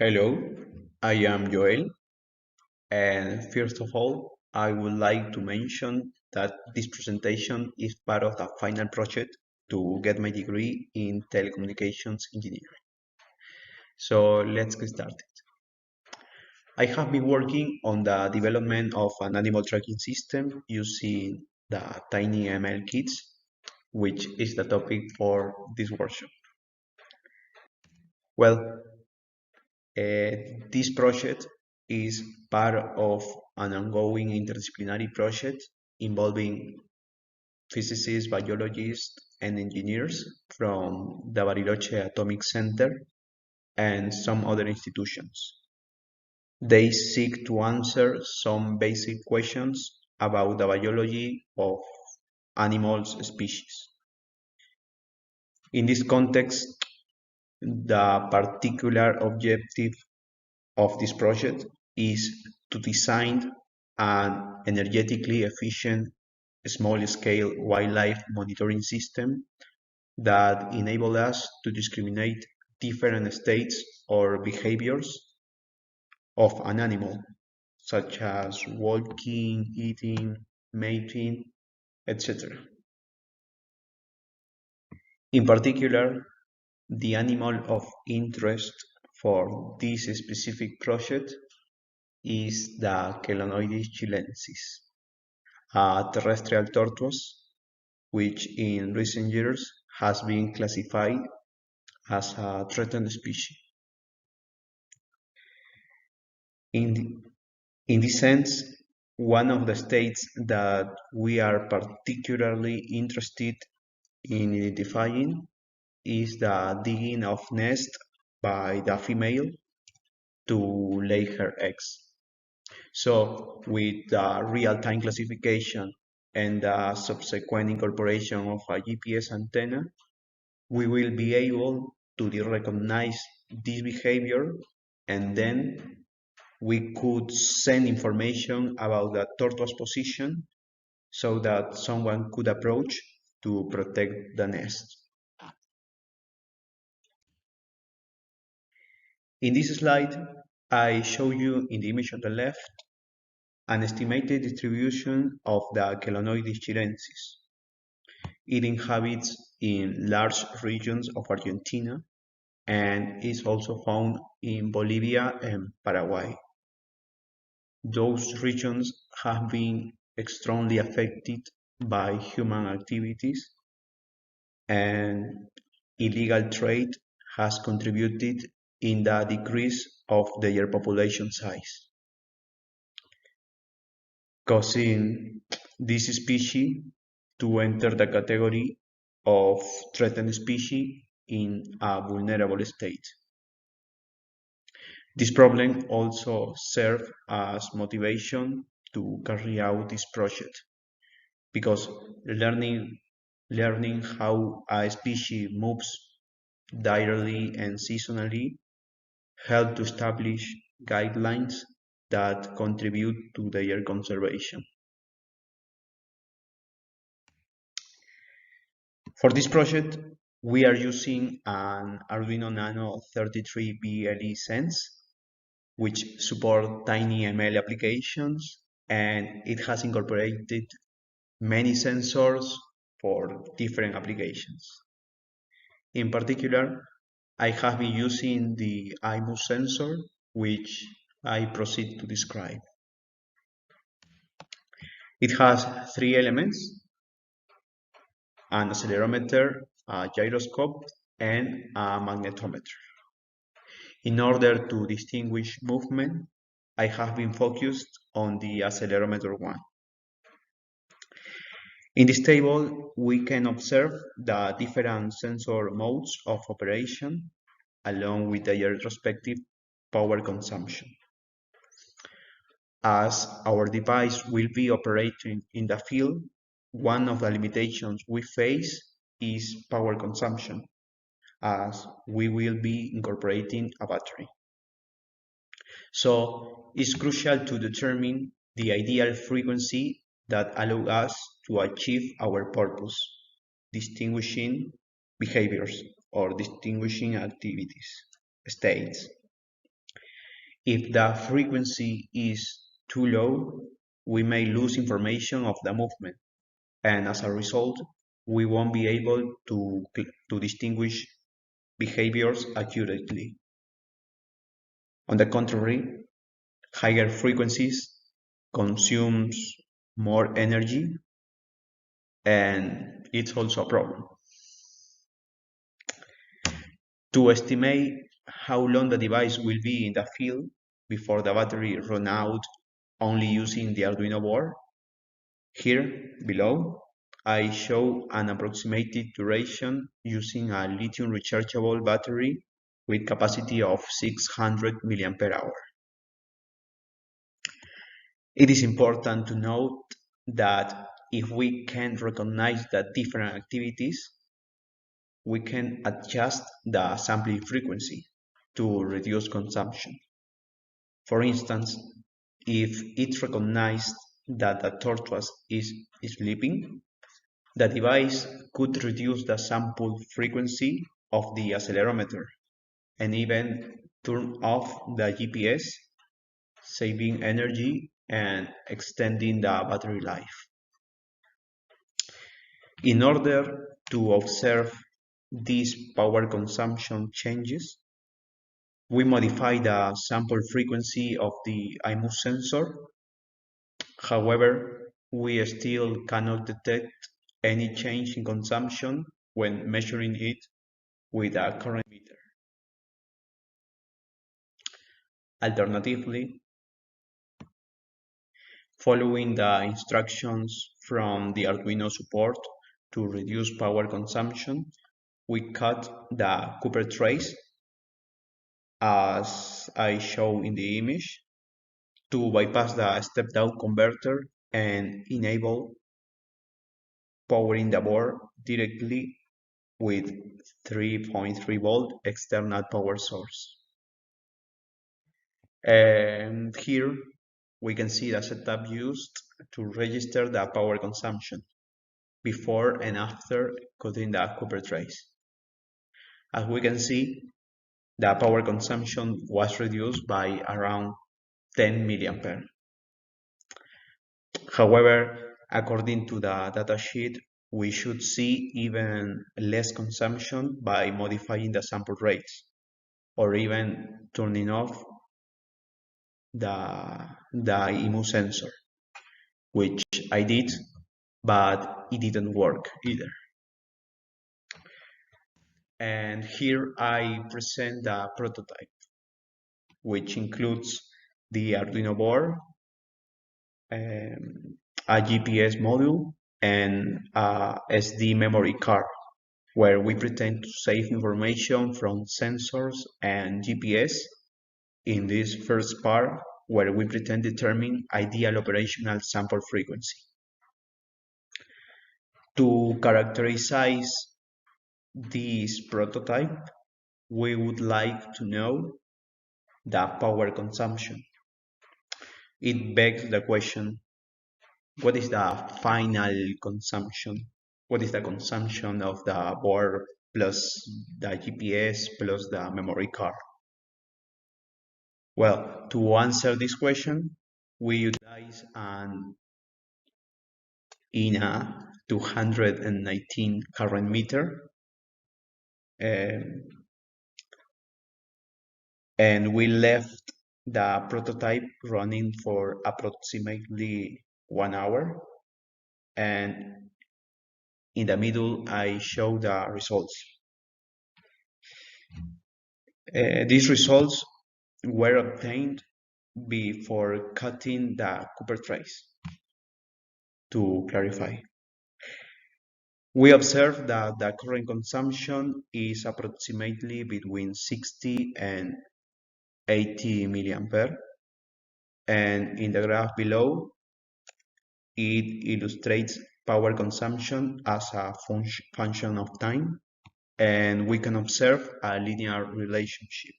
Hello, I am Joel, and first of all, I would like to mention that this presentation is part of the final project to get my degree in telecommunications engineering. So let's get started. I have been working on the development of an animal tracking system using the TinyML kits, which is the topic for this workshop. Well, this project is part of an ongoing interdisciplinary project involving physicists, biologists, and engineers from the Bariloche Atomic Center and some other institutions. They seek to answer some basic questions about the biology of animals species. In this context, the particular objective of this project is to design an energetically efficient small-scale wildlife monitoring system that enable us to discriminate different states or behaviors of an animal, such as walking, eating, mating, etc. In particular, the animal of interest for this specific project is the Chelonoidis chilensis, a terrestrial tortoise which in recent years has been classified as a threatened species. In, in this sense, one of the states that we are particularly interested in identifying is the digging of nest by the female to lay her eggs. So with the real-time classification and the subsequent incorporation of a GPS antenna, we will be able to recognize this behavior, and then we could send information about the tortoise position so that someone could approach to protect the nest. In this slide, I show you in the image on the left an estimated distribution of the Chelonoidis chilensis. It inhabits in large regions of Argentina and is also found in Bolivia and Paraguay. Those regions have been strongly affected by human activities, and illegal trade has contributed in the decrease of their population size, causing this species to enter the category of threatened species in a vulnerable state. This problem also served as motivation to carry out this project because learning how a species moves diarrhea and seasonally help to establish guidelines that contribute to their conservation. For this project, we are using an Arduino Nano 33 BLE Sense, which support TinyML applications, and it has incorporated many sensors for different applications. In particular, I have been using the IMU sensor, which I proceed to describe. It has three elements: an accelerometer, a gyroscope, and a magnetometer. In order to distinguish movement, I have been focused on the accelerometer one. In this table, we can observe the different sensor modes of operation along with their respective power consumption. As our device will be operating in the field, one of the limitations we face is power consumption, as we will be incorporating a battery. So it's crucial to determine the ideal frequency that allows us to achieve our purpose, distinguishing behaviors or distinguishing activities, states. If the frequency is too low, we may lose information of the movement, and as a result, we won't be able to distinguish behaviors accurately. On the contrary, higher frequencies consumes more energy, and it's also a problem. To estimate how long the device will be in the field before the battery run out only using the Arduino board, here below I show an approximated duration using a lithium rechargeable battery with capacity of 600 mAh. It is important to note that if we can recognize the different activities, we can adjust the sampling frequency to reduce consumption. For instance, if it recognized that the tortoise is sleeping, the device could reduce the sample frequency of the accelerometer and even turn off the GPS, saving energy and extending the battery life. In order to observe these power consumption changes, we modify the sample frequency of the IMU sensor. However, we still cannot detect any change in consumption when measuring it with a current meter. Alternatively, following the instructions from the Arduino support to reduce power consumption, we cut the Cooper trace, as I show in the image, to bypass the step-down converter and enable powering the board directly with 3.3 volt external power source. And here we can see the setup used to register the power consumption before and after cutting the Cooper trace. As we can see, the power consumption was reduced by around 10 milliampere. However, according to the datasheet, we should see even less consumption by modifying the sample rates or even turning off the IMU sensor, which I did, but it didn't work either. And here I present the prototype, which includes the Arduino board, a GPS module, and a SD memory card, where we pretend to save information from sensors and GPS in this first part, where we pretend to determine ideal operational sample frequency. To characterize this prototype, we would like to know the power consumption. It begs the question, what is the final consumption? What is the consumption of the board plus the GPS plus the memory card? Well, to answer this question, we utilize an INA 219 current meter, and we left the prototype running for approximately 1 hour, and in the middle I show the results. These results were obtained before cutting the Cooper trace. To clarify, we observe that the current consumption is approximately between 60 and 80 milliampere, and in the graph below it illustrates power consumption as a function of time, and we can observe a linear relationship.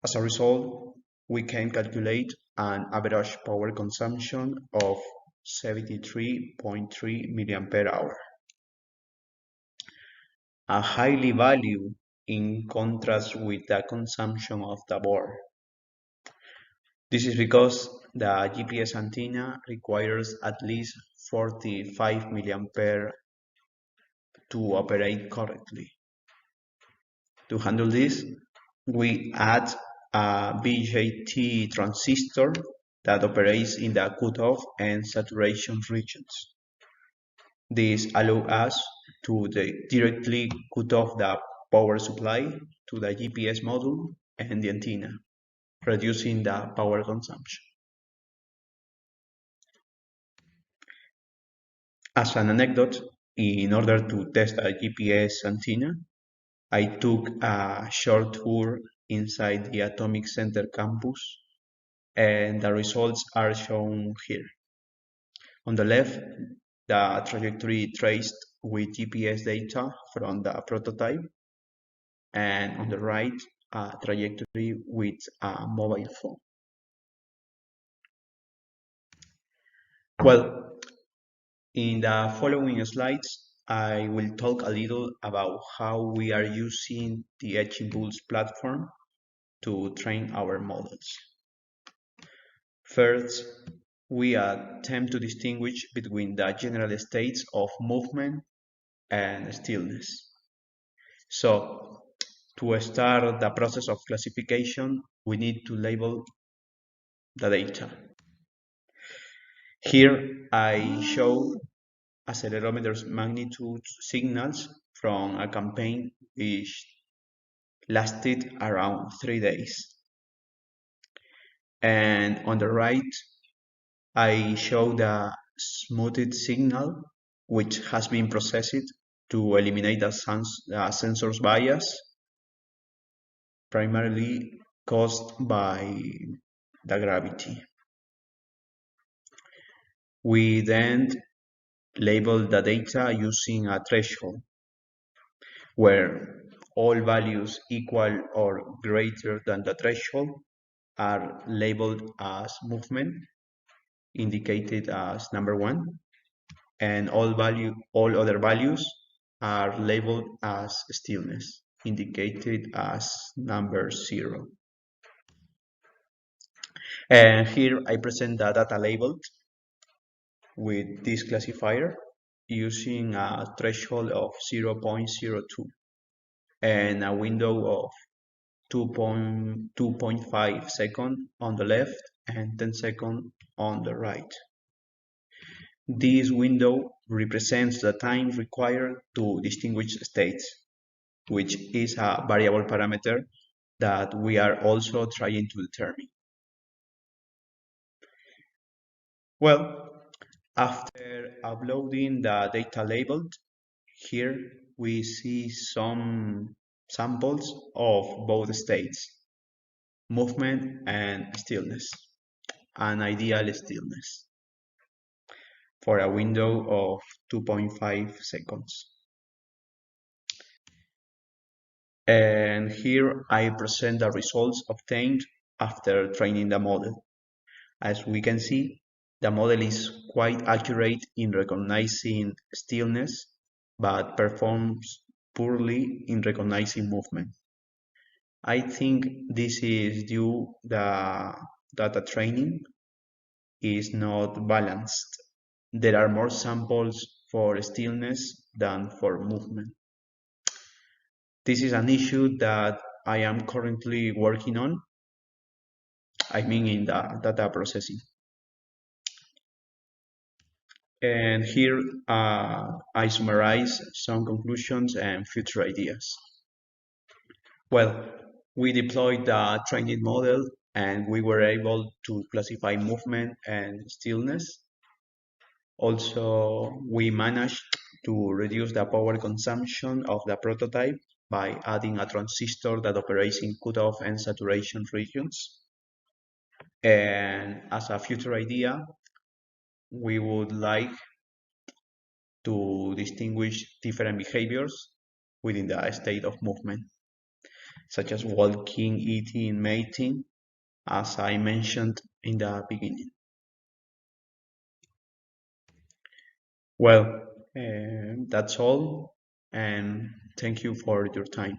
As a result, we can calculate an average power consumption of 73.3 milliampere hour. A highly value in contrast with the consumption of the board. This is because the GPS antenna requires at least 45 milliampere to operate correctly. To handle this, we add a BJT transistor that operates in the cutoff and saturation regions. This allows us to directly cut off the power supply to the GPS module and the antenna, reducing the power consumption. As an anecdote, in order to test a GPS antenna, I took a short tour inside the Atomic Center campus, and the results are shown here. On the left, the trajectory traced with GPS data from the prototype, and on the right, a trajectory with a mobile phone. Well, in the following slides, I will talk a little about how we are using the Edge Impulse platform to train our models. First, we attempt to distinguish between the general states of movement and stillness. So, to start the process of classification, we need to label the data. Here, I show accelerometer's magnitude signals from a campaign which lasted around 3 days. And on the right, I show the smoothed signal which has been processed to eliminate the sensor's bias, primarily caused by the gravity. We then label the data using a threshold, where all values equal or greater than the threshold are labeled as movement, indicated as number 1, and all other values are labeled as stillness, indicated as number 0. And here I present the data labeled with this classifier using a threshold of 0.02 and a window of 2.5 seconds on the left and 10 seconds on the right. This window represents the time required to distinguish states, which is a variable parameter that we are also trying to determine. Well, after uploading the data labeled, here we see some samples of both states, movement and stillness, an ideal stillness, for a window of 2.5 seconds. And here I present the results obtained after training the model. As we can see, the model is quite accurate in recognizing stillness, but performs poorly in recognizing movement. I think this is due the data training is not balanced. There are more samples for stillness than for movement. This is an issue that I am currently working on, I mean in the data processing. And here I summarize some conclusions and future ideas. Well, we deployed the training model and we were able to classify movement and stillness. Also, we managed to reduce the power consumption of the prototype by adding a transistor that operates in cutoff and saturation regions. And as a future idea, we would like to distinguish different behaviors within the state of movement, such as walking, eating, mating, as I mentioned in the beginning. Well, that's all, and thank you for your time.